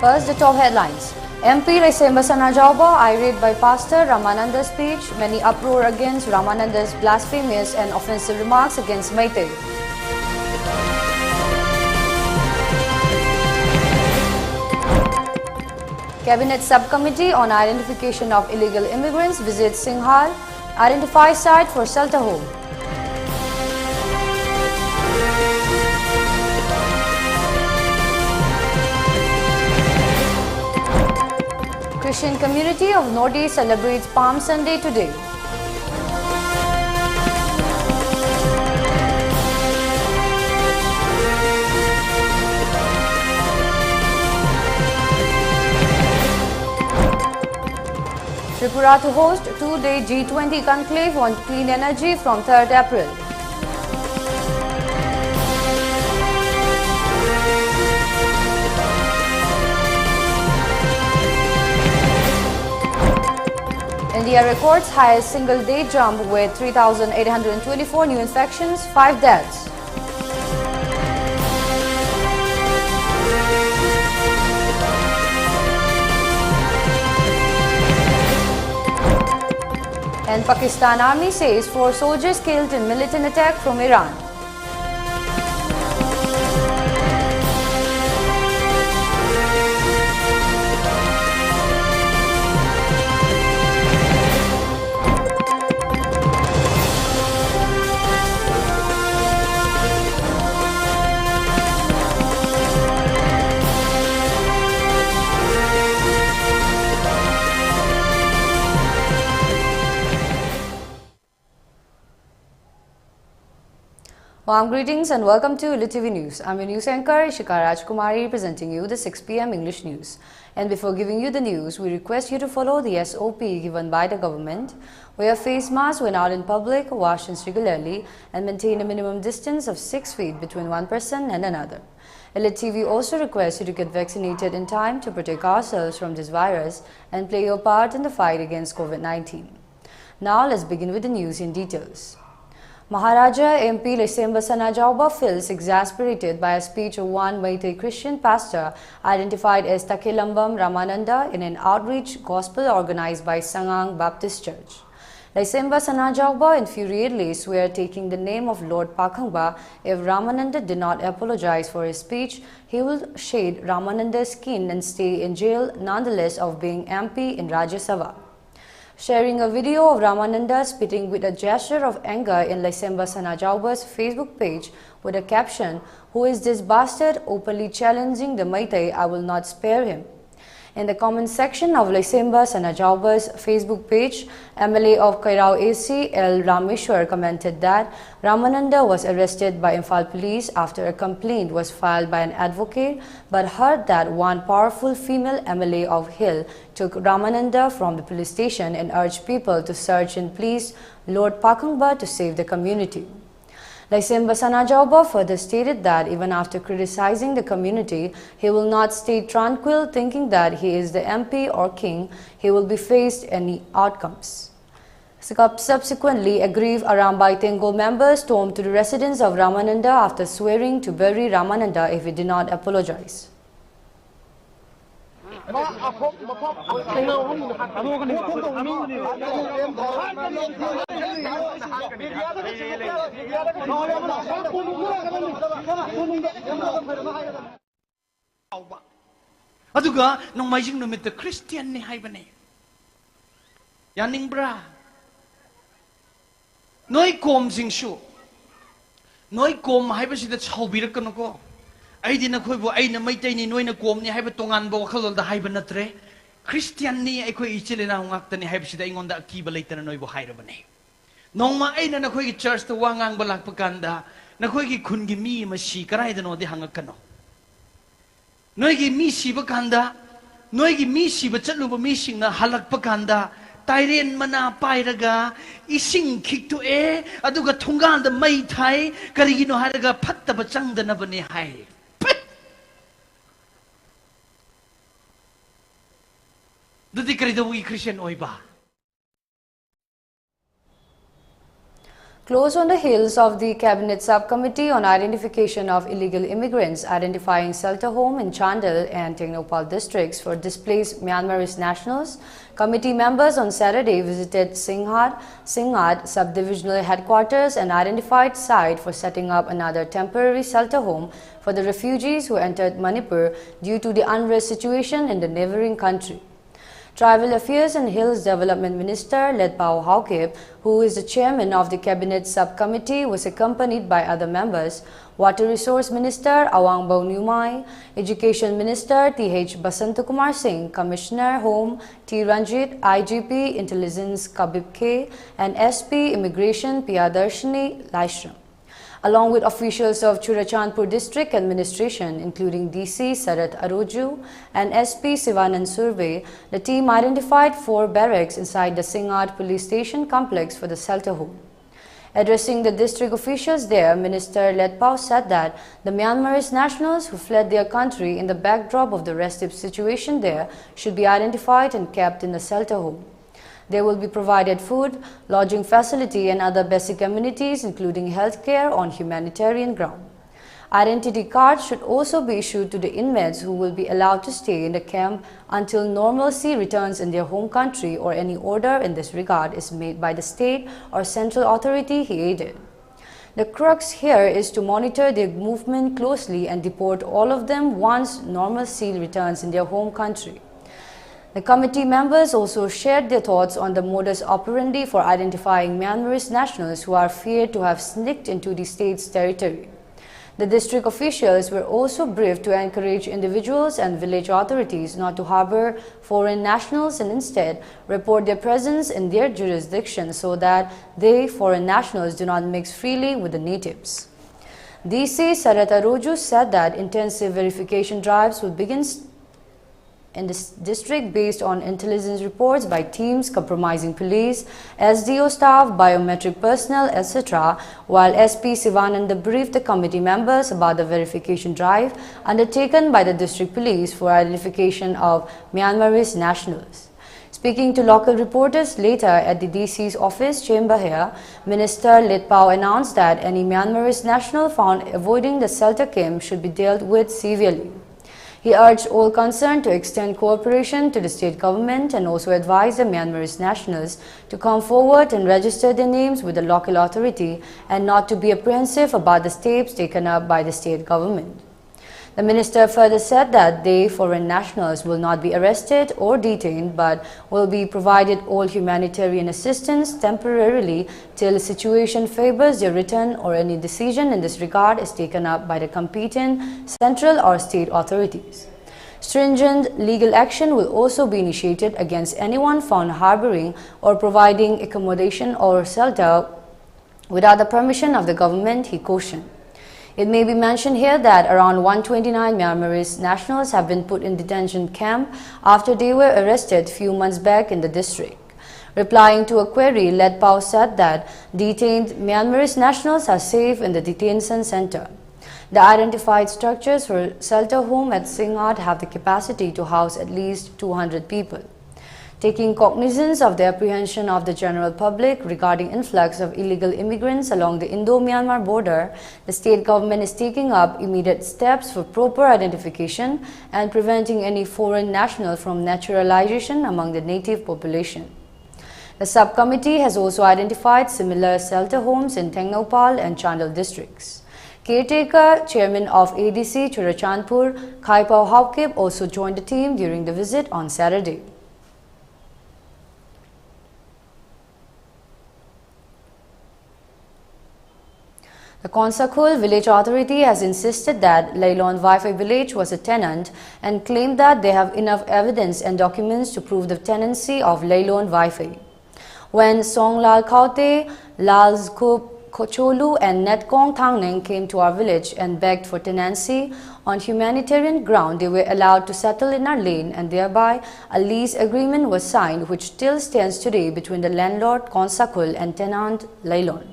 First, the top headlines. MP Raisemba Sanajauba irate by Pastor Ramananda's speech, many uproar against Ramananda's blasphemous and offensive remarks against Meitei. Cabinet Subcommittee on Identification of Illegal Immigrants visits Singhal, identifies site for shelter home. Christian community of Northeast celebrates Palm Sunday today. Tripura to host two-day G20 conclave on clean energy from 3rd April. India records highest single-day jump with 3,824 new infections, 5 deaths. And Pakistan Army says 4 soldiers killed in militant attack from Iran. Warm greetings and welcome to ELITETV News. I'm your news anchor Ishika Rajkumari presenting you the 6 p.m. English news. And before giving you the news, we request you to follow the SOP given by the government. Wear face masks when out in public, wash hands regularly, and maintain a minimum distance of 6 feet between one person and another. ELITETV also requests you to get vaccinated in time to protect ourselves from this virus and play your part in the fight against COVID-19. Now let's begin with the news in details. Maharaja MP Raisemba Sanajauba feels exasperated by a speech of one Meitei Christian pastor identified as Takilambam Ramananda in an outreach gospel organized by Sangang Baptist Church. Raisemba Sanajauba infuriatedly swear taking the name of Lord Pakhangba if Ramananda did not apologize for his speech, he will shade Ramananda's skin and stay in jail nonetheless of being MP in Rajya Sabha. Sharing a video of Ramananda spitting with a gesture of anger in Raisemba Sanajauba's Facebook page with a caption, "Who is this bastard openly challenging the Meitei? I will not spare him." In the comment section of Raisemba Sanajauba's Facebook page, MLA of Kairao AC L. Rameshwar commented that Ramananda was arrested by Imphal police after a complaint was filed by an advocate, but heard that one powerful female MLA of Hill took Ramananda from the police station and urged people to search and please Lord Pakhangba to save the community. Raisemba Sanajauba further stated that even after criticizing the community, he will not stay tranquil thinking that he is the MP or king, he will be faced any outcomes. Subsequently, aggrieved Arambai Tengol members stormed to the residence of Ramananda after swearing to bury Ramananda if he did not apologize. Aduga nung maijing numit the Christian ni haibane. Yaning bra. Noi kom singshu. Noi kom haibasi da chawbirak kano ko. Ay di na koy bo ay na Meitei ni noi na kom ni haiba tongan bo wakhalol da haiba natre. Christian ni ay koy ichile na ngakta ni haibasi da ingon da akiba laita na noi bo haira bane. Nong ma ay na koy ki church to wangang balak paganda na koy ki kungi mi masi karay da no di hangak kano. Noi ki mi si bakanda, noi ki mi si bachatlu ba mi sing na halak paganda. Tairen mana pairaga ising kiktu aduga tungan da mai thai karigino haraga phatta bachang da na bane hai. Dudi kari da wi Christian oiba. Close on the heels of the Cabinet Subcommittee on Identification of Illegal Immigrants identifying shelter home in Chandel and Tengnoupal districts for displaced Myanmarese nationals, committee members on Saturday visited Singhat subdivisional headquarters and identified site for setting up another temporary shelter home for the refugees who entered Manipur due to the unrest situation in the neighboring country. Tribal Affairs and Hills Development Minister Letpao Haukip, who is the chairman of the Cabinet Subcommittee, was accompanied by other members, Water Resource Minister Awang Baunumai, Education Minister T.H. Basantakumar Singh, Commissioner Home T. Ranjit, IGP Intelligence Kabib K, and SP Immigration Piyadarshini Laishram. Along with officials of Churachandpur District Administration, including DC Sarat Aroju and SP Sivanand Surve, the team identified 4 barracks inside the Singhat police station complex for the shelter home. Addressing the district officials there, Minister Letpao said that the Myanmarese nationals who fled their country in the backdrop of the restive situation there should be identified and kept in the shelter home. They will be provided food, lodging facility and other basic amenities including healthcare on humanitarian ground. Identity cards should also be issued to the inmates who will be allowed to stay in the camp until normalcy returns in their home country or any order in this regard is made by the state or central authority, he added. The crux here is to monitor their movement closely and deport all of them once normalcy returns in their home country. The committee members also shared their thoughts on the modus operandi for identifying Myanmarese nationals who are feared to have sneaked into the state's territory. The district officials were also briefed to encourage individuals and village authorities not to harbor foreign nationals and instead report their presence in their jurisdiction so that they, foreign nationals, do not mix freely with the natives. DC Sarata Roju said that intensive verification drives will begin in this district based on intelligence reports by teams comprising police, SDO staff, biometric personnel, etc., while SP Sivananda briefed the committee members about the verification drive undertaken by the district police for identification of Myanmarese nationals. Speaking to local reporters later at the DC's office chamber here, Minister Letpao announced that any Myanmarese national found avoiding the shelter camp should be dealt with severely. He urged all concerned to extend cooperation to the state government and also advised the Myanmarese nationals to come forward and register their names with the local authority and not to be apprehensive about the steps taken up by the state government. The minister further said that they, foreign nationals, will not be arrested or detained but will be provided all humanitarian assistance temporarily till the situation favors their return or any decision in this regard is taken up by the competent central or state authorities. Stringent legal action will also be initiated against anyone found harboring or providing accommodation or shelter without the permission of the government, he cautioned. It may be mentioned here that around 129 Myanmarese nationals have been put in detention camp after they were arrested few months back in the district. Replying to a query, Letpao said that detained Myanmarese nationals are safe in the detention center. The identified structures for shelter home at Singhat have the capacity to house at least 200 people. Taking cognizance of the apprehension of the general public regarding influx of illegal immigrants along the Indo-Myanmar border, the state government is taking up immediate steps for proper identification and preventing any foreign national from naturalization among the native population. The subcommittee has also identified similar shelter homes in Tengnoupal and Chandel districts. Caretaker Chairman of ADC Churachandpur, Khaipao Haukip, also joined the team during the visit on Saturday. The Konsakul Village Authority has insisted that Lailon Wi-Fi Village was a tenant and claimed that they have enough evidence and documents to prove the tenancy of Lailon Wi-Fi. When Songlal Kaute, Lalzkup Kocholu and Netkong Thangneng came to our village and begged for tenancy on humanitarian ground, they were allowed to settle in our lane and thereby a lease agreement was signed which still stands today between the landlord Konsakul and tenant Lailon.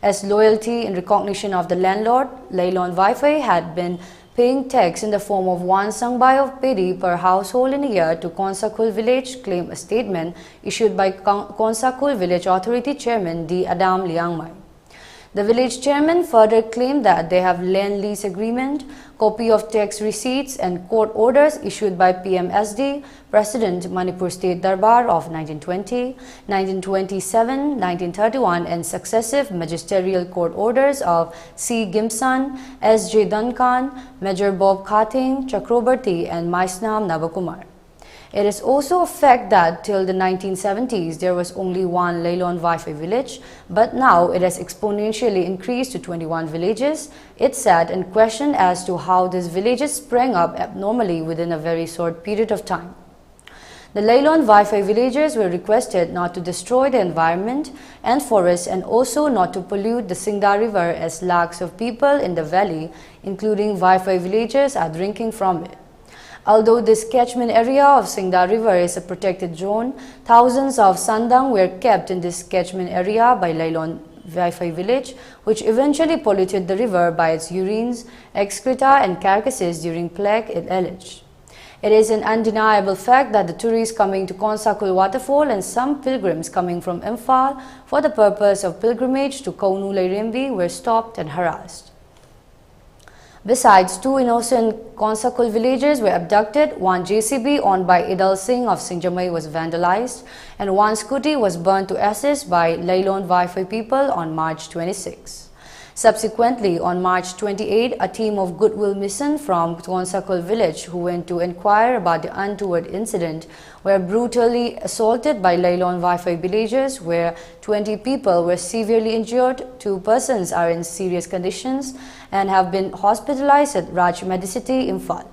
As loyalty in recognition of the landlord, Lailon Wi-Fi had been paying tax in the form of 1 sangbai of pedi per household in a year to Konsakul Village, claimed a statement issued by Konsakul Village Authority Chairman D. Adam Liangmai. The village chairman further claimed that they have land lease agreement, copy of tax receipts and court orders issued by PMSD, President Manipur State Darbar of 1920, 1927, 1931 and successive magisterial court orders of C. Gimson, S. J. Duncan, Major Bob Khating, Chakrabarti and Maisnam Navakumar. It is also a fact that till the 1970s there was only one Lailon Wi-Fi village, but now it has exponentially increased to 21 villages. It said and questioned as to how these villages sprang up abnormally within a very short period of time. The Lailon Wi-Fi villagers were requested not to destroy the environment and forests and also not to pollute the Singda River as lakhs of people in the valley, including Wi-Fi villagers, are drinking from it. Although this catchment area of Singda River is a protected zone, thousands of sandang were kept in this catchment area by Lailon Wi-Fi village, which eventually polluted the river by its urines, excreta and carcasses during plague, it alleged. It is an undeniable fact that the tourists coming to Konsakul waterfall and some pilgrims coming from Imphal for the purpose of pilgrimage to Kaunu Lairembi were stopped and harassed. Besides, two innocent Konsakul villagers were abducted, one JCB owned by Idal Singh of Singjamai was vandalized, and one scooty was burnt to ashes by Lailon Wi-Fi people on March 26. Subsequently, on March 28, a team of Goodwill Mission from Konsakul village who went to inquire about the untoward incident were brutally assaulted by Lailon Wi-Fi villagers, where 20 people were severely injured, 2 persons are in serious conditions and have been hospitalized at Raj Medicity, Imphal.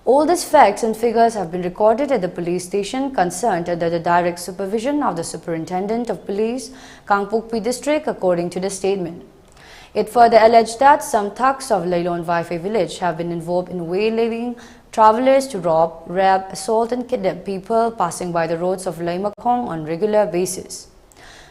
All these facts and figures have been recorded at the police station concerned under the direct supervision of the Superintendent of Police, Kangpokpi District, according to the statement. It further alleged that some thugs of Lailon Wi-Fi village have been involved in waylaying travelers to rob, rape, assault and kidnap people passing by the roads of Laimakong on regular basis.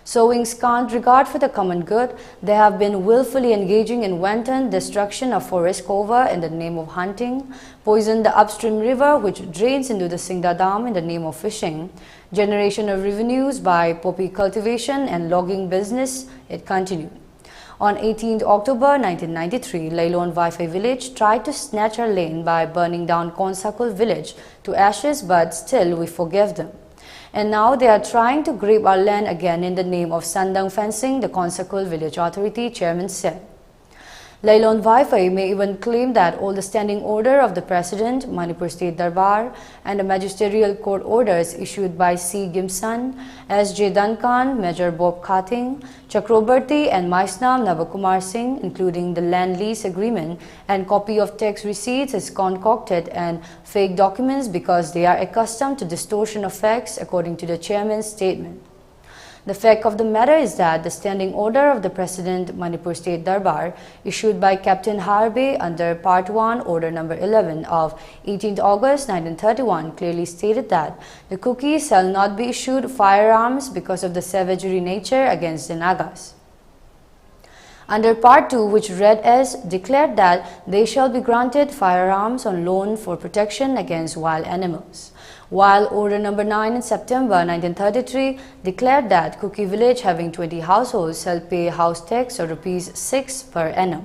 Showing scant regard for the common good, they have been willfully engaging in wanton destruction of forest cover in the name of hunting, poisoned the upstream river which drains into the Singda Dam in the name of fishing, generation of revenues by poppy cultivation and logging business, it continued. On 18 October 1993, Lailon Wi-Fi village tried to snatch our land by burning down Konsakul village to ashes, but still we forgave them. And now they are trying to grab our land again in the name of Sandang fencing, the Konsakul village authority chairman said. Lailon Wi-Fi may even claim that all the standing order of the President, Manipur State Darbar, and the magisterial court orders issued by C. Gimson, S. J. Duncan, Major Bob Khating, Chakrabarti and Maisnam Navakumar Singh, including the land lease agreement and copy of tax receipts, is concocted and fake documents because they are accustomed to distortion of facts, according to the chairman's statement. The fact of the matter is that the standing order of the President, Manipur State Darbar, issued by Captain Harbe under Part 1, Order Number 11 of 18 August 1931, clearly stated that the cookies shall not be issued firearms because of the savagery nature against the Nagas. Under Part 2, which read as, declared that they shall be granted firearms on loan for protection against wild animals. While Order Number 9 in September 1933 declared that Kuki village having 20 households shall pay house tax of ₹6 per annum.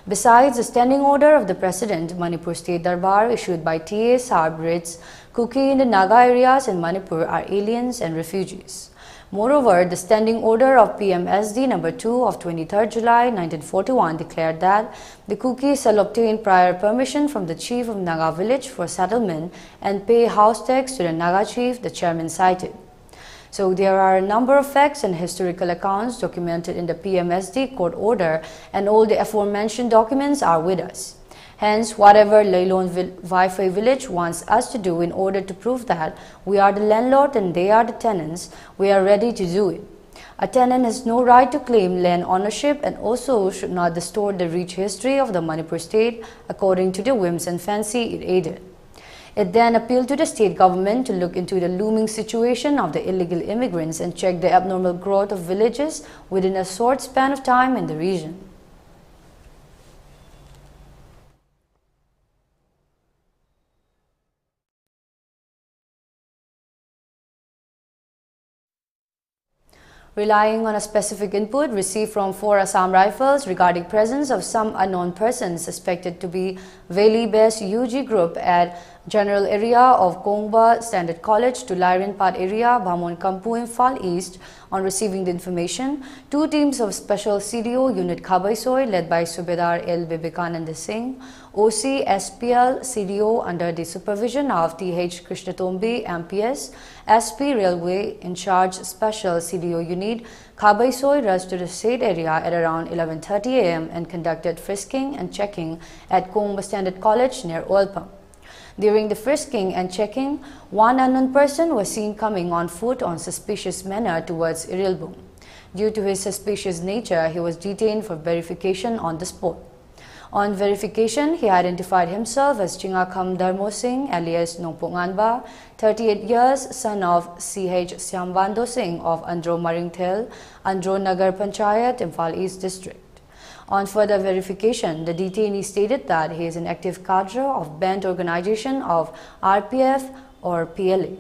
Besides, the standing order of the President, Manipur State Darbar, issued by T.A. Saab, reads, Kuki in the Naga areas in Manipur are aliens and refugees. Moreover, the standing order of PMSD number 2 of 23rd July 1941 declared that the Kukis shall obtain prior permission from the chief of Naga village for settlement and pay house tax to the Naga chief, the chairman cited. So there are a number of facts and historical accounts documented in the PMSD court order, and all the aforementioned documents are with us. Hence, whatever Lailon Wi-Fi village wants us to do in order to prove that we are the landlord and they are the tenants, we are ready to do it. A tenant has no right to claim land ownership and also should not distort the rich history of the Manipur state according to the whims and fancy it aided. It then appealed to the state government to look into the looming situation of the illegal immigrants and check the abnormal growth of villages within a short span of time in the region. Relying on a specific input received from 4 Assam rifles regarding presence of some unknown persons suspected to be Valley-based UG group at general area of Kongba Standard College to Lairinpat area, Bhamon Kampu, Imphal East. On receiving the information, 2 teams of Special CDO Unit Khabaisoi led by Subedar L. Vivekananda Singh, OC SPL CDO under the supervision of TH Krishnatombi MPS, SP Railway in charge Special CDO Unit Khabaisoi rushed to the said area at around 11:30 am and conducted frisking and checking at Kongba Standard College near Oil Pump. During the frisking and checking, one unknown person was seen coming on foot on suspicious manner towards Irilbung. Due to his suspicious nature, he was detained for verification on the spot. On verification, he identified himself as Chingakham Dharmo Singh alias Nongponganba, 38 years, son of CH Syambando Singh of Andro Maringthel, Andro Nagar Panchayat, Imphal East District. On further verification, the detainee stated that he is an active cadre of band organization of RPF or PLA.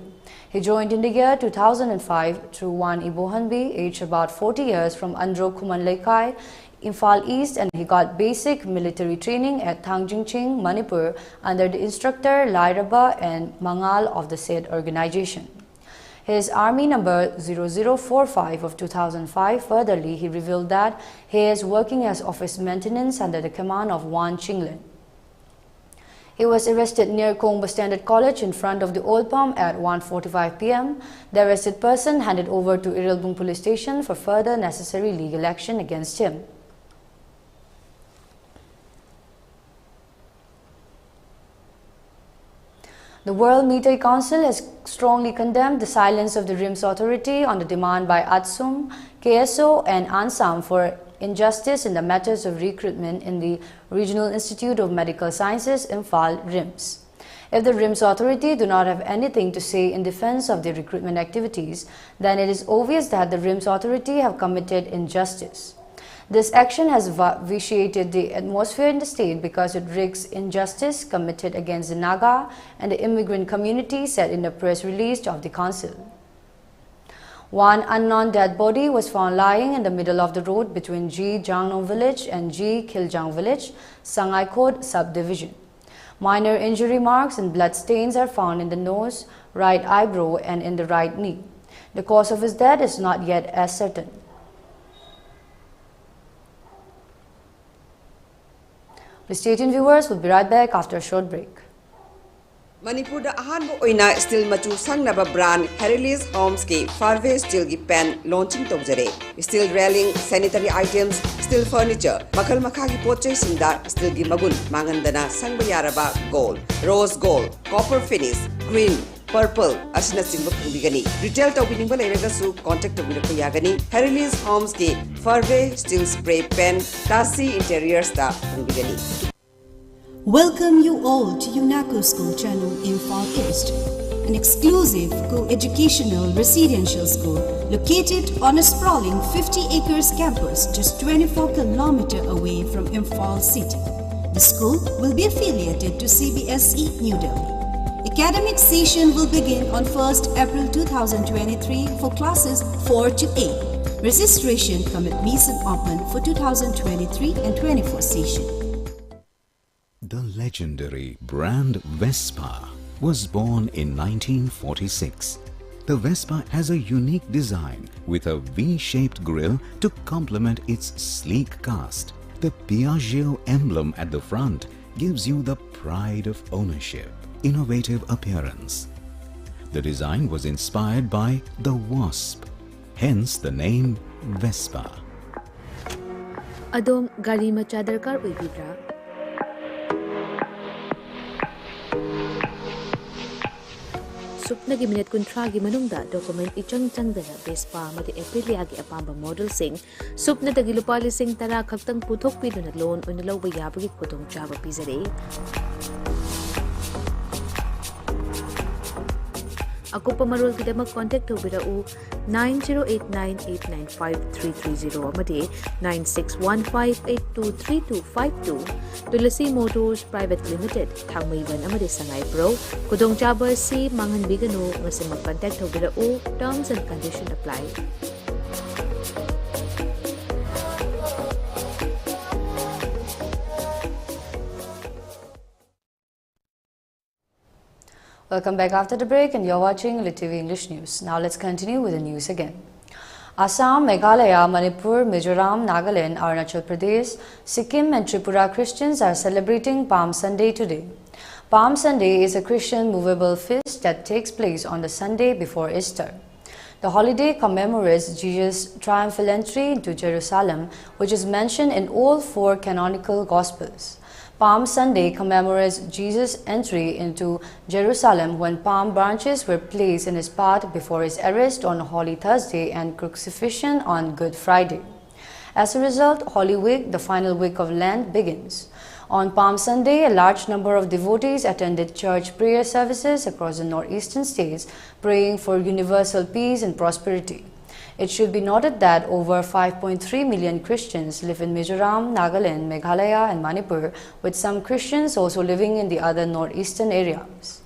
He joined in the year 2005 through one Ibohanbi, aged about 40 years, from Andro Kumanlekai, Imphal East, and he got basic military training at Thangjingching, Manipur, under the instructor Lairaba and Mangal of the said organization. His Army number 0045 of 2005, furtherly, he revealed that he is working as office maintenance under the command of Wan Chinglin. He was arrested near Kongba Standard College in front of the oil pump at 1:45 p.m. The arrested person handed over to Irilbung police station for further necessary legal action against him. The World Meteor Council has strongly condemned the silence of the RIMS authority on the demand by ATSUM, KSO and ANSAM for injustice in the matters of recruitment in the Regional Institute of Medical Sciences, Imphal, RIMS. If the RIMS authority do not have anything to say in defense of the recruitment activities, then it is obvious that the RIMS authority have committed injustice. This action has vitiated the atmosphere in the state because it risks injustice committed against the Naga and the immigrant community, said in the press release of the council. One unknown dead body was found lying in the middle of the road between G Jangnong village and G Khiljang village, Sangai Khod subdivision. Minor injury marks and blood stains are found in the nose, right eyebrow and in the right knee. The cause of his death is not yet as certain. Please stay tuned, viewers. We'll be right back after a short break. Manipur da ahanbo oina steel machu sangnaba brand Herilis Homes ki Farve steel gi pen launching tawjare. Steel railing, sanitary items, steel furniture, makal makha gi pochai singda steel gi magun mangandana sangba yaraba gold, rose gold, copper finish, green, purple asina singba phungbigani. Retail tawbiningba leiragasu contact tawbirapa yagani. Herilis Homes ki Farve steel spray pen Tasi interiors da phungbigani. Welcome you all to UNACO School Channel Imphal East, an exclusive co-educational residential school located on a sprawling 50 acres campus just 24 km away from Imphal city. The school will be affiliated to CBSE New Delhi. Academic session will begin on 1st April 2023 for classes 4 to 8. Registration commence open for 2023 and 24 session. The legendary brand Vespa was born in 1946. The Vespa has a unique design with a V-shaped grille to complement its sleek cast. The Piaggio emblem at the front gives you the pride of ownership, innovative appearance. The design was inspired by the wasp, hence the name Vespa. Adom gari macha darkar oibidra? Supnagi minute kuntragi manungda document ichang changdana Vespa amadi Aprilia gi apamba model sing supna dagi lupa lising tara khaktang puthok piduna loan oina lawba yabagi khudong chaba pizare. Akupa marol kidamak contact tobirau 9089895330 amadi 9615823252 Tulasi Motors Private Limited Thangmaiban amadi Sangai Pro Kudong chaba si mangan bigano ngasi mag contact tobirau terms and conditions apply. Welcome back after the break, and you're watching ELITETV English News. Now let's continue with the news again. Assam, Meghalaya, Manipur, Mizoram, Nagaland, Arunachal Pradesh, Sikkim and Tripura Christians are celebrating Palm Sunday today. Palm Sunday is a Christian movable feast that takes place on the Sunday before Easter. The holiday commemorates Jesus' triumphal entry into Jerusalem, which is mentioned in all four canonical Gospels. Palm Sunday commemorates Jesus' entry into Jerusalem when palm branches were placed in his path before his arrest on Holy Thursday and crucifixion on Good Friday. As a result, Holy Week, the final week of Lent, begins. On Palm Sunday, a large number of devotees attended church prayer services across the northeastern states, praying for universal peace and prosperity. It should be noted that over 5.3 million Christians live in Mizoram, Nagaland, Meghalaya and Manipur, with some Christians also living in the other northeastern areas.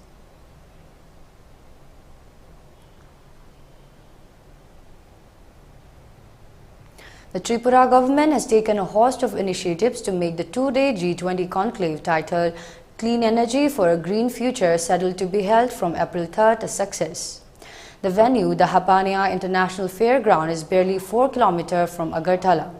The Tripura government has taken a host of initiatives to make the two-day G20 conclave titled Clean Energy for a Green Future, scheduled to be held from April 3rd, a success. The venue, the Hapania International Fairground, is barely 4 kilometers from Agartala.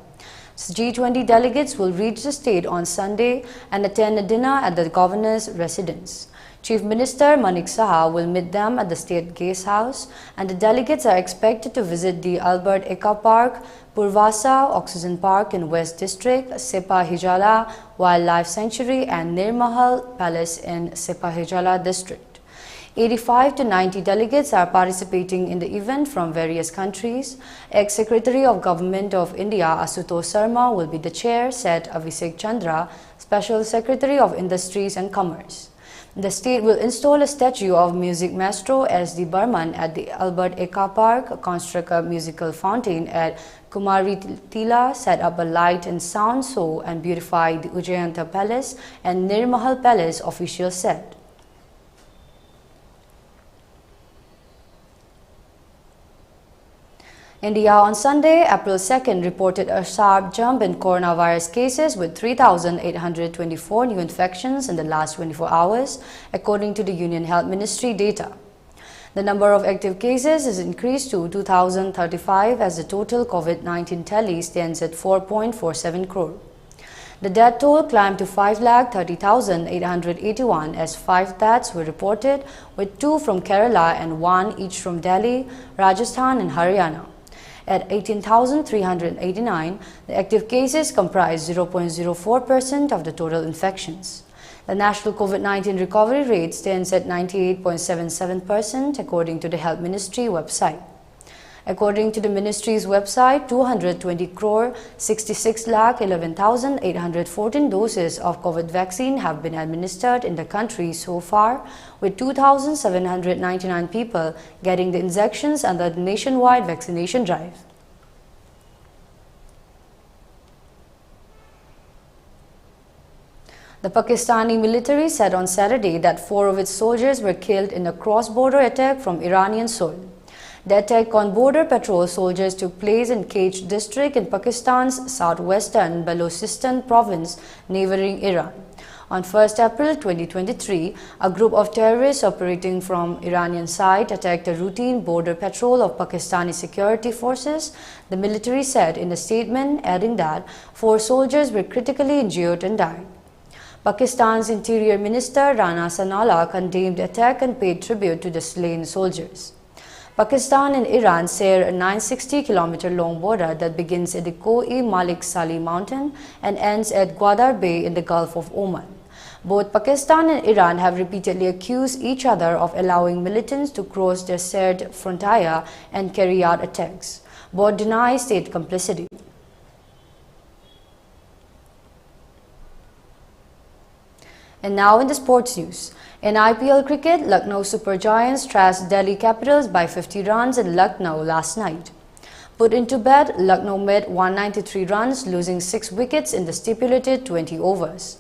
G20 delegates will reach the state on Sunday and attend a dinner at the governor's residence. Chief Minister Manik Saha will meet them at the state guest house, and the delegates are expected to visit the Albert Eka Park, Purvasa Oxygen Park in West District, Sepahijala Wildlife Sanctuary and Nirmahal Palace in Sepahijala District. 85 to 90 delegates are participating in the event from various countries. Ex-Secretary of Government of India Asutosh Sharma will be the chair, said Abhishek Chandra, Special Secretary of Industries and Commerce. The state will install a statue of music maestro S.D. Burman at the Albert Eka Park, construct a musical fountain at Kumari Tila, set up a light and sound show and beautify the Ujjayanta Palace and Nirmahal Palace, officials said. India on Sunday, April 2nd, reported a sharp jump in coronavirus cases with 3,824 new infections in the last 24 hours, according to the Union Health Ministry data. The number of active cases is increased to 2,035 as the total COVID-19 tally stands at 4.47 crore. The death toll climbed to 5,30,881 as 5 deaths were reported, with 2 from Kerala and 1 each from Delhi, Rajasthan and Haryana. At 18,389, the active cases comprise 0.04% of the total infections. The national COVID-19 recovery rate stands at 98.77% according to the Health Ministry website. According to the Ministry's website, 220 crore 66 lakh 11,814 doses of COVID vaccine have been administered in the country so far, with 2,799 people getting the injections under the nationwide vaccination drive. The Pakistani military said on Saturday that 4 of its soldiers were killed in a cross-border attack from Iranian soil. The attack on border patrol soldiers took place in Kach district in Pakistan's southwestern Balochistan province, neighboring Iran. On 1st April 2023, a group of terrorists operating from Iranian side attacked a routine border patrol of Pakistani security forces, the military said in a statement, adding that 4 soldiers were critically injured and died. Pakistan's Interior Minister Rana Sanalla condemned the attack and paid tribute to the slain soldiers. Pakistan and Iran share a 960-kilometer-long border that begins at the Koi-Malik Sali mountain and ends at Gwadar Bay in the Gulf of Oman. Both Pakistan and Iran have repeatedly accused each other of allowing militants to cross their shared frontier and carry out attacks. Both deny state complicity. And now in the sports news. In IPL cricket, Lucknow Super Giants thrashed Delhi Capitals by 50 runs in Lucknow last night. Put into bed, Lucknow made 193 runs, losing 6 wickets in the stipulated 20 overs.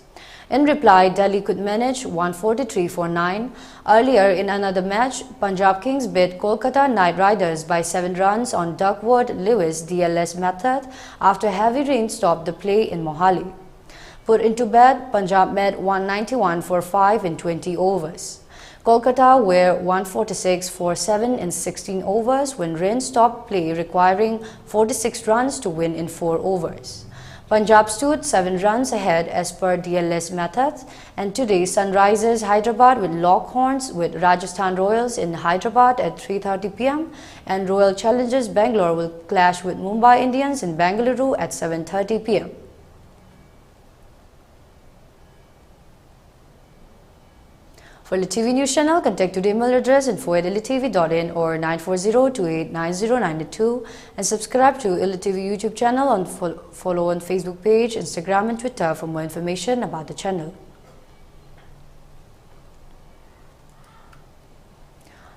In reply, Delhi could manage 143 for 9. Earlier in another match, Punjab Kings beat Kolkata Knight Riders by 7 runs on Duckworth-Lewis DLS method after heavy rain stopped the play in Mohali. Put into bed, Punjab made 191 for 5 in 20 overs. Kolkata were 146 for 7 in 16 overs when rain stopped play, requiring 46 runs to win in 4 overs. Punjab stood 7 runs ahead as per DLS method, and today Sunrisers Hyderabad will lock horns with Rajasthan Royals in Hyderabad at 3:30 p.m. and Royal Challengers Bangalore will clash with Mumbai Indians in Bengaluru at 7:30 p.m. For ELITETV News Channel, contact to the email address info@elitetv.in or 9402890992 and subscribe to ELITETV YouTube channel and follow on Facebook page, Instagram and Twitter for more information about the channel.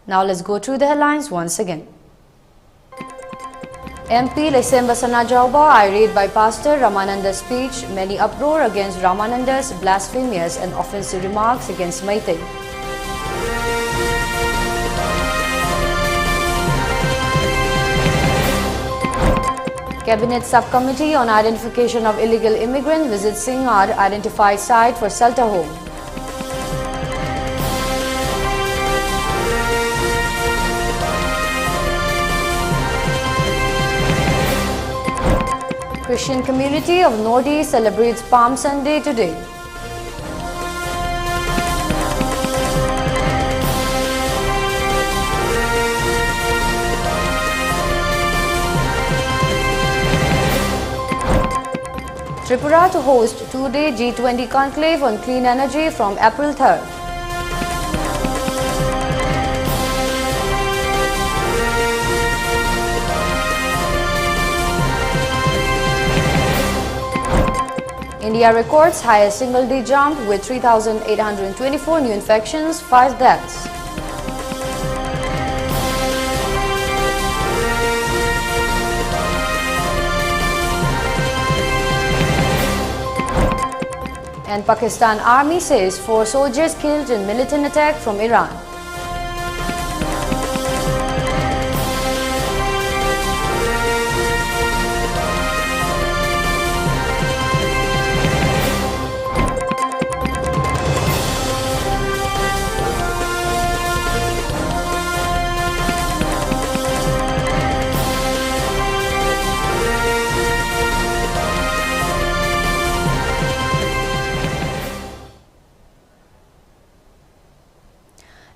Now let's go through the headlines once again. MP Lesemba Sanajauba irate by Pastor Ramananda's speech, many uproar against Ramananda's blasphemous and offensive remarks against Meitei. Cabinet Subcommittee on Identification of Illegal Immigrants visits Singhar identified site for shelter home. Christian community of Northeast celebrates Palm Sunday today. Tripura to host 2-day G20 conclave on clean energy from April 3rd. India records highest single-day jump with 3,824 new infections, 5 deaths. And Pakistan Army says 4 soldiers killed in militant attack from Iran.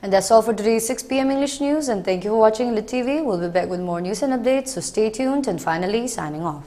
And that's all for today's 6 p.m. English news, and thank you for watching ELITETV. We'll be back with more news and updates, so stay tuned, and finally signing off.